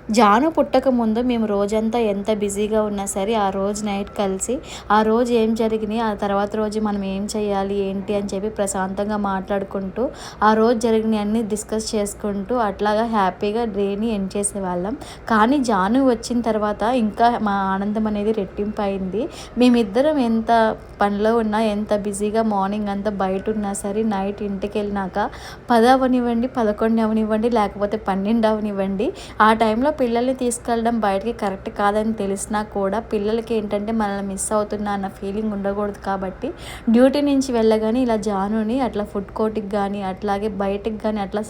జాను పుట్టకముందు మేము రోజంతా ఎంత బిజీగా ఉన్నా సరే ఆ రోజు నైట్ కలిసి ఆ రోజు ఏం జరిగినాయి, ఆ తర్వాత రోజు మనం ఏం చేయాలి ఏంటి అని చెప్పి ప్రశాంతంగా మాట్లాడుకుంటూ ఆ రోజు జరిగినవన్నీ డిస్కస్ చేసుకుంటూ అట్లాగా హ్యాపీగా డేని ఎండ్ చేసేవాళ్ళం. కానీ జాను వచ్చిన తర్వాత ఇంకా మా ఆనందం అనేది రెట్టింపు అయింది. మేమిద్దరం ఎంత పనిలో ఉన్నా, ఎంత బిజీగా మార్నింగ్ అంతా బయట ఉన్నా సరే నైట్ ఇంటికి వెళ్ళినాక 10 అవనివ్వండి, 11 అవనివ్వండి, లేకపోతే 12 అవనివ్వండి, ఆ టైంలో పిల్లల్ని తీసుకెళ్ళడం బయటికి కరెక్ట్ కాదని తెలిసినా కూడా పిల్లలకి ఏంటంటే మనల్ని మిస్ అవుతున్నా అన్న ఫీలింగ్ ఉండకూడదు. కాబట్టి డ్యూటీ నుంచి వెళ్ళగానే ఇలా జానుని అట్లా ఫుడ్ కోర్ట్కి కానీ అట్లాగే బయటికి కానీ అట్లా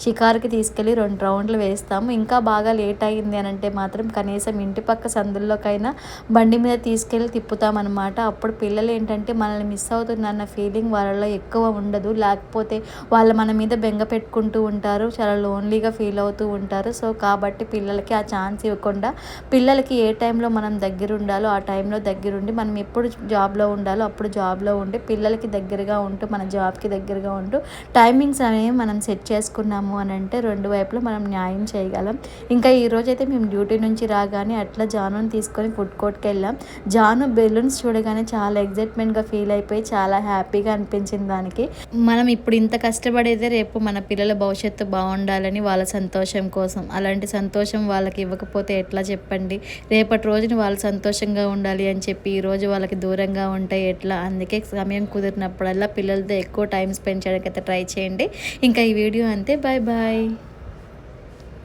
షికార్కి తీసుకెళ్ళి 2 రౌండ్లు వేస్తాము. ఇంకా బాగా లేట్ అయింది అని అంటే మాత్రం కనీసం ఇంటి పక్క సందుల్లోకైనా బండి మీద తీసుకెళ్ళి తిప్పుతామన్నమాట. అప్పుడు పిల్లలు ఏంటంటే మనల్ని మిస్ అవుతున్నా అన్న ఫీలింగ్ వాళ్ళలో ఎక్కువ ఉండదు. లేకపోతే వాళ్ళు మన మీద బెంగ పెట్టుకుంటూ ఉంటారు, చాలా లోన్లీగా ఫీల్ అవుతూ ఉంటారు. సో కాబట్టి పిల్లలకి ఆ ఛాన్స్ ఇవ్వకుండా పిల్లలకి ఏ టైంలో మనం దగ్గర ఉండాలో ఆ టైంలో దగ్గరుండి, మనం ఎప్పుడు జాబ్లో ఉండాలో అప్పుడు జాబ్లో ఉండి పిల్లలకి దగ్గరగా ఉంటూ మన జాబ్కి దగ్గరగా ఉంటూ టైమింగ్స్ అనేవి మనం సెట్ చేసుకున్నాము అని అంటే 2 వైపులా మనం న్యాయం చేయగలం. ఇంకా ఈరోజైతే మేము డ్యూటీ నుంచి రాగానే అట్లా జానుని తీసుకొని ఫుడ్ కోర్ట్కి వెళ్ళాం. జాను బెలూన్స్ చూడగానే చాలా ఎగ్జైట్మెంట్గా ఫీల్ అయిపోయి చాలా హ్యాపీగా అనిపించింది దానికి. మనం ఇప్పుడు ఇంత కష్టపడేదే రేపు మన పిల్లల భవిష్యత్తు బాగుండాలని, వాళ్ళ సంతోషం కోసం. అలాంటి సంతోషం వాళ్ళకి ఇవ్వకపోతే ఎట్లా చెప్పండి? రేపటి రోజున వాళ్ళు సంతోషంగా ఉండాలి అని చెప్పి ఈరోజు వాళ్ళకి దూరంగా ఉంటే ఎట్లా? అందుకే సమయం కుదిరినప్పుడల్లా పిల్లలతో ఎక్కువ టైం స్పెండ్ చేయడానికి అయితే ట్రై చేయండి. ఇంకా ఈ వీడియో అంతే. Bye bye.